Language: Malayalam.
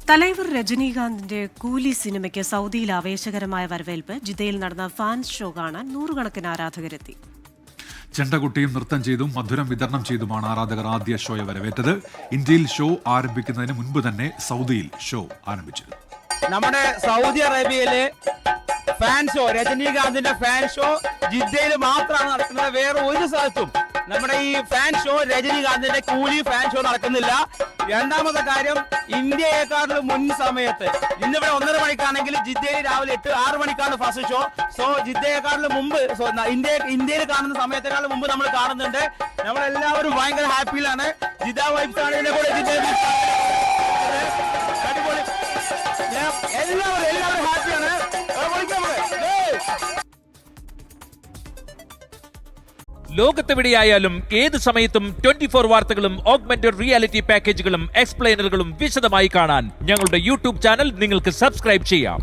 തലൈവർ രജനീകാന്തിന്റെ കൂലി സിനിമയ്ക്ക് സൗദിയിൽ ആവേശകരമായ വരവേൽപ്പ്. ജിദ്ദയിൽ നടന്ന ഫാൻസ് ഷോ കാണാൻ നൂറുകണക്കിന് ആരാധകരെത്തി. ചെണ്ടകുട്ടിയും നൃത്തം ചെയ്തും മധുരം വിതരണം ചെയ്തുമാണ് ആരാധകർ ആദ്യ ഷോയെ വരവേറ്റത്. ഇന്ത്യയിൽ ഷോ ആരംഭിക്കുന്നതിന് മുൻപ് തന്നെ സൗദിയിൽ ഷോ ആരംഭിച്ചിരുന്നു. നമ്മുടെ സൗദി അറേബ്യയിലെ ഫാൻ ഷോ, രജനീകാന്തിന്റെ ഫാൻ ഷോ ജിദ്ദയിൽ മാത്രമാണ് നടക്കുന്നത്. വേറെ ഒരു സ്ഥലത്തും നമ്മുടെ ഈ ഫാൻ ഷോ, രജനീകാന്തിന്റെ കൂലി ഫാൻ ഷോ നടക്കുന്നില്ല. രണ്ടാമത്തെ കാര്യം, ഇന്ത്യയെക്കാളും മുൻ സമയത്ത് ഇന്നിവിടെ 1:30 മണിക്കാണെങ്കിൽ ജിദ്ദയിൽ രാവിലെ 8-6 മണിക്കാണ് ഫസ്റ്റ് ഷോ. സോ ജിദ്ദയെക്കാളും മുമ്പ്, ഇന്ത്യയിൽ കാണുന്ന സമയത്തെക്കാളും മുമ്പ് നമ്മൾ കാണുന്നുണ്ട്. നമ്മളെല്ലാവരും ഭയങ്കര ഹാപ്പിയിലാണ്. ജിദ്ദ വൈബ്സ് ആണ് ഇതിന്റെ കൂടെ. അടിപൊളി, എല്ലാവരും ഹാപ്പിയാണ്. ലോകത്തെവിടെയായാലും ഏത് സമയത്തും 24 വാർത്തകളും ഓഗ്മെന്റഡ് റിയാലിറ്റി പാക്കേജുകളും എക്സ്പ്ലെയിനറുകളും വിശദമായി കാണാൻ ഞങ്ങളുടെ യൂട്യൂബ് ചാനൽ നിങ്ങൾക്ക് സബ്സ്ക്രൈബ് ചെയ്യാം.